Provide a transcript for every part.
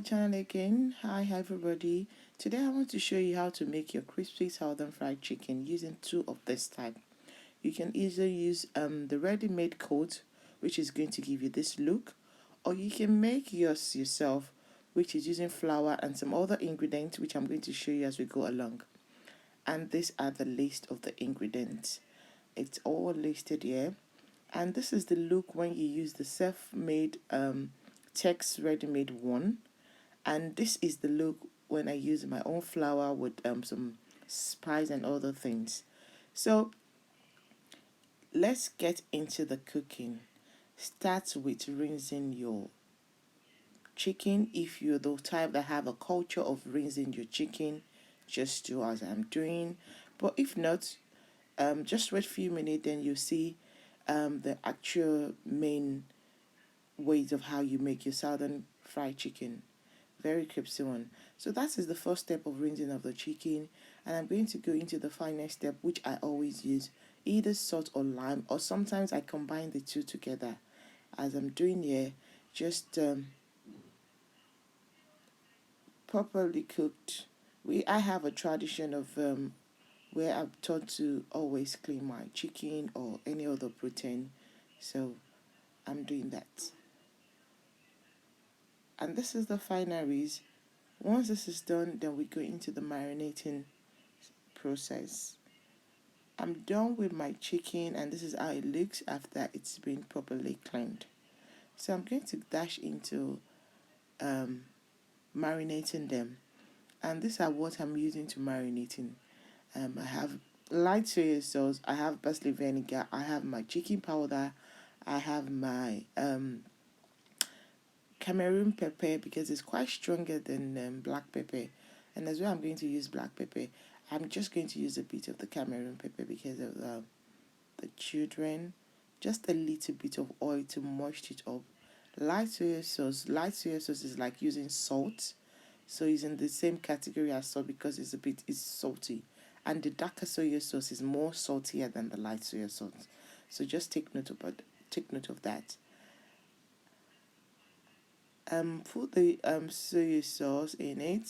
channel again. Hi everybody. Today I want to show you how to make your crispy southern fried chicken using two of this type. You can either use the ready-made coat, which is going to give you this look, or you can make yours yourself, which is using flour and some other ingredients, which I'm going to show you as we go along. And these are the list of the ingredients. It's all listed here. And this is the look when you use the self-made Tex ready-made one. And this is the look when I use my own flour with some spice and other things. So let's get into the cooking. Start with rinsing your chicken. If you're the type that have a culture of rinsing your chicken, just do as I'm doing. But if not, just wait a few minutes, then you'll see the actual main ways of how you make your southern fried chicken. Very crispy one. So that is the first step of rinsing of the chicken, and I'm going to go into the final step, which I always use either salt or lime, or sometimes I combine the two together as I'm doing here. Just properly cooked. I have a tradition of where I'm taught to always clean my chicken or any other protein, so I'm doing that. And this is the final rinse. Once this is done, then we go into the marinating process. I'm done with my chicken, and this is how it looks after it's been properly cleaned. So I'm going to dash into marinating them, and these are what I'm using to marinating. I have light soy sauce, I have parsley vinegar, I have my chicken powder, I have my Cameroon pepper because it's quite stronger than black pepper, and as well I'm going to use black pepper. I'm just going to use a bit of the Cameroon pepper because of the children. Just a little bit of oil to moist it up. Light soy sauce is like using salt, so it's in the same category as salt because it's salty, and the darker soy sauce is more saltier than the light soy sauce. So just take note of that. Put the soy sauce in it.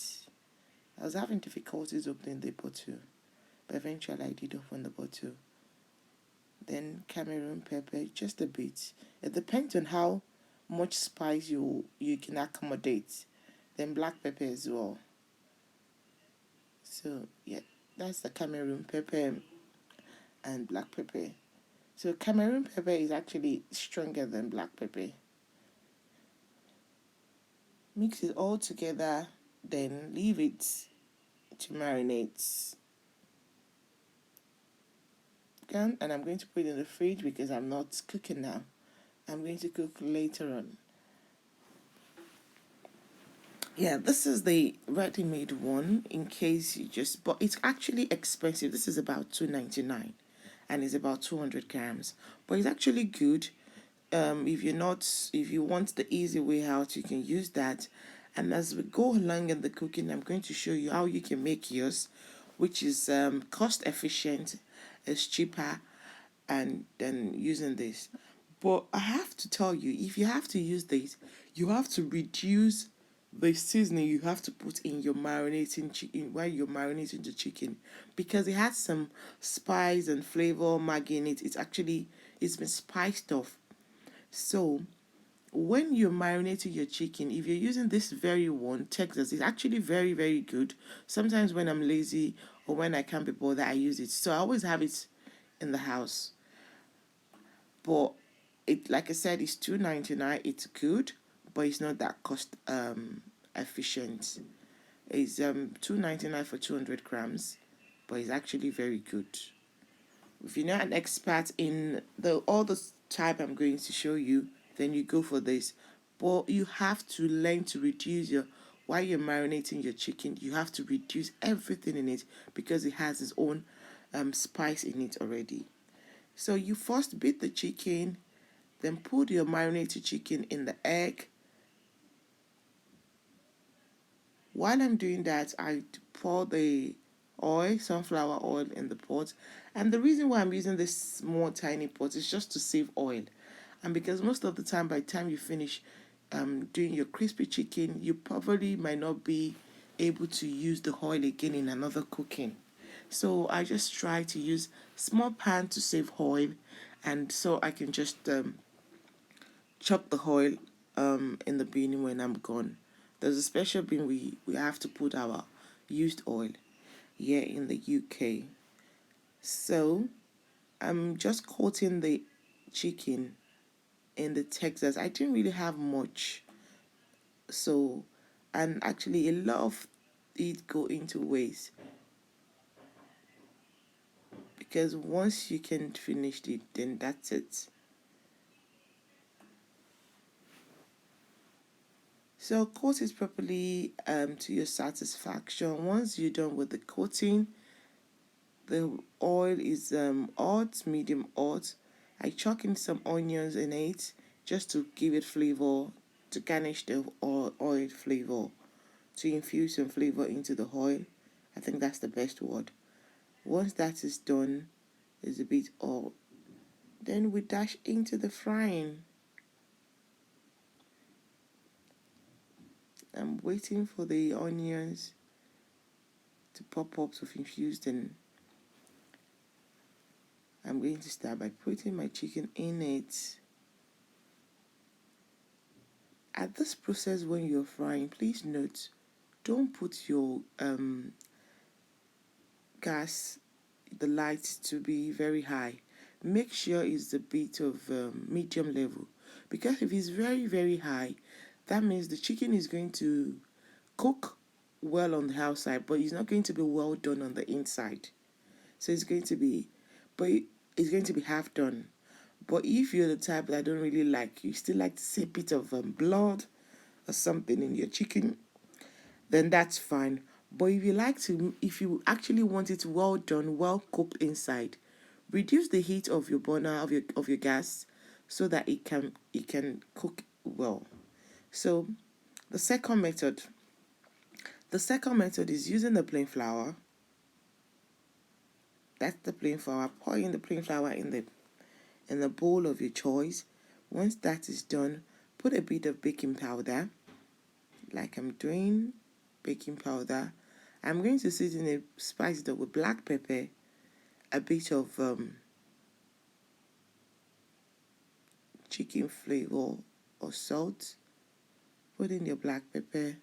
I was having difficulties opening the bottle, but eventually I did open the bottle. Then Cameroon pepper, just a bit. It depends on how much spice you can accommodate. Then black pepper as well. So yeah, that's the Cameroon pepper and black pepper. So Cameroon pepper is actually stronger than black pepper. Mix it all together, then leave it to marinate. And I'm going to put it in the fridge because I'm not cooking now. I'm going to cook later on. Yeah, this is the ready-made one in case but it's actually expensive. This is about $2.99 and it's about 200 grams. But it's actually good. If you want the easy way out, you can use that. And as we go along in the cooking, I'm going to show you how you can make yours, which is cost efficient, is cheaper, and then using this. But I have to tell you, if you have to use this, you have to reduce the seasoning you have to put in your marinating chicken while you're marinating the chicken, because it has some spice and flavor Maggie in it. It's been spiced off. So when you're marinating your chicken, if you're using this very one, Texas, it's actually very, very good. Sometimes when I'm lazy or when I can't be bothered, I use it. So I always have it in the house. But it, like I said, it's $2.99. It's good, but it's not that cost efficient. It's $2.99 for 200 grams, but it's actually very good. If you're not an expert in all the type I'm going to show you, then you go for this. But you have to learn to reduce while you're marinating your chicken, you have to reduce everything in it because it has its own spice in it already. So you first beat the chicken, then put your marinated chicken in the egg. While I'm doing that, I pour the sunflower oil in the pot. And the reason why I'm using this small tiny pot is just to save oil. And because most of the time, by the time you finish doing your crispy chicken, you probably might not be able to use the oil again in another cooking. So I just try to use small pan to save oil, and so I can just chop the oil in the bin when I'm gone. There's a special bin we have to put our used oil here in the UK. So I'm just coating the chicken in the Texas. I didn't really have much, so and actually a lot of it go into waste because once you can finish it, then that's it. So coat it properly to your satisfaction. Once you're done with the coating, the oil is hot, medium hot. I chuck in some onions in it just to give it flavor, to garnish the oil flavor, to infuse some flavor into the oil. I think that's the best word. Once that is done, is a bit oil. Then we dash into the frying. I'm waiting for the onions to pop up to infuse them. I'm going to start by putting my chicken in it. At this process, when you're frying, please note, don't put your gas, the light to be very high. Make sure it's a bit of medium level, because if it's very, very high, that means the chicken is going to cook well on the outside, but it's not going to be well done on the inside. So it's going to be, but it's going to be half done. But if you're the type that I don't really like, you still like to see a bit of blood or something in your chicken, then that's fine. But if you actually want it well done, well cooked inside, reduce the heat of your burner of your gas so that it can cook well. So the second method, is using the plain flour. That's the plain flour. Pour in the plain flour in the bowl of your choice. Once that is done, put a bit of baking powder, like I'm doing, baking powder. I'm going to season it, spice it up with black pepper, a bit of chicken flavor or salt. Put in your black pepper.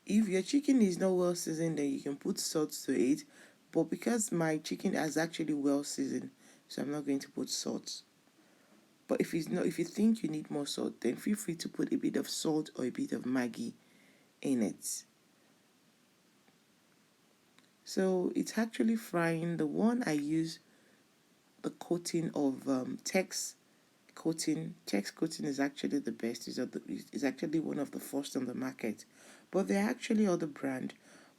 If your chicken is not well seasoned, then you can put salt to it. But because my chicken is actually well seasoned, so I'm not going to put salt. But if you think you need more salt, then feel free to put a bit of salt or a bit of Maggie in it. So it's actually frying. The one I use, the coating of Tex coating. Tex coating is actually the best. It's actually one of the first on the market, but there are actually other brand.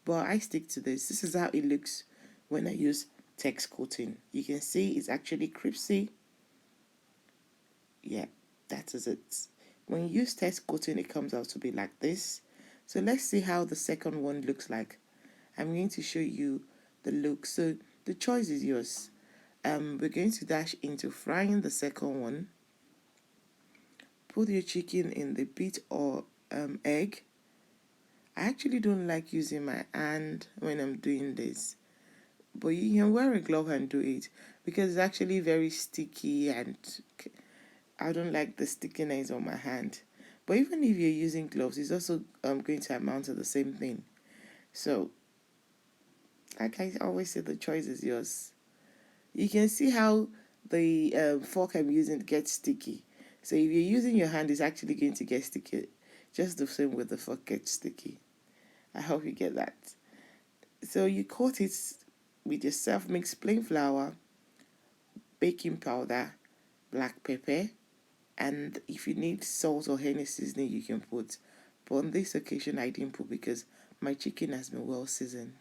But I stick to this. This is how it looks when I use Tex coating. You can see it's actually crispy. Yeah, that is it. When you use Tex coating, it comes out to be like this. So let's see how the second one looks like. I'm going to show you the look. So the choice is yours. We're going to dash into frying the second one. Put your chicken in the bit or egg. I actually don't like using my hand when I'm doing this, but you can wear a glove and do it because it's actually very sticky and I don't like the stickiness on my hand. But even if you're using gloves, it's also going to amount to the same thing. So, like I always say, the choice is yours. You can see how the fork I'm using gets sticky. So if you're using your hand, it's actually going to get sticky. Just the same with the fork gets sticky. I hope you get that. So you coat it with your self-mixed plain flour, baking powder, black pepper, and if you need salt or any seasoning, you can put. But on this occasion, I didn't put because my chicken has been well seasoned.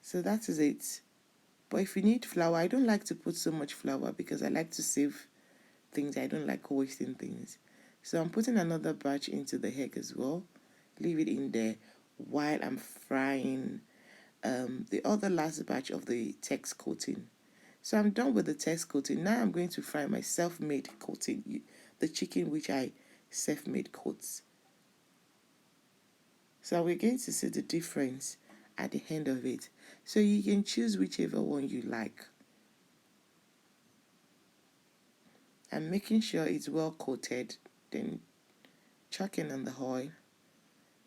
So that is it. But if you need flour, I don't like to put so much flour because I like to save things. I don't like wasting things. So I'm putting another batch into the egg as well. Leave it in there while I'm frying the other last batch of the text coating. So I'm done with the text coating. Now I'm going to fry my self-made coating, the chicken which I self-made coats. So we're going to see the difference at the end of it. So you can choose whichever one you like. And making sure it's well coated, then chucking on the oil.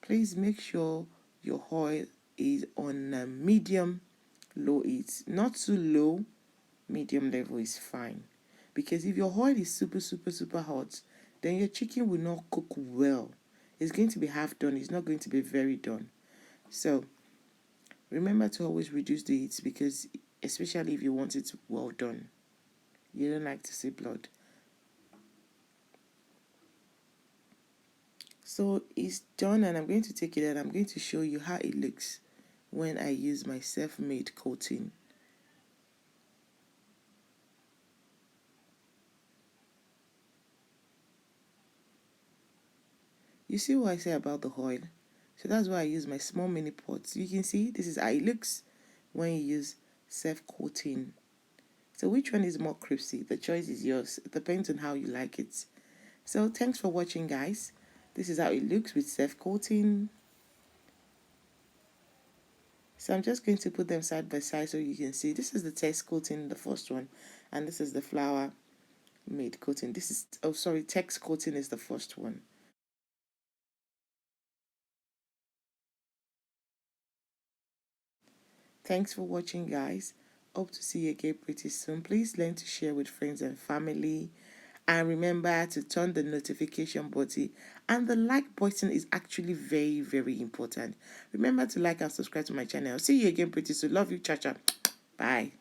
Please make sure your oil is on a medium low heat, not too low. Medium level is fine, because if your oil is super hot, then your chicken will not cook well. It's going to be half done, it's not going to be very done. So remember to always reduce the heat, because especially if you want it well done, you don't like to see blood. So it's done, and I'm going to take it and I'm going to show you how it looks when I use my self-made coating. You see what I say about the oil? So that's why I use my small mini pots. You can see this is how it looks when you use self-coating. So which one is more crispy? The choice is yours. It depends on how you like it. So thanks for watching, guys. This is how it looks with self-coating. So I'm just going to put them side by side so you can see. This is the test coating, the first one, and this is the flour made coating. This is, oh sorry, text coating is the first one. Thanks for watching, guys. Hope to see you again pretty soon. Please learn to share with friends and family. And remember to turn the notification button, and the like button is actually very important. Remember to like and subscribe to my channel. See you again pretty soon. Love you. Ciao. Bye.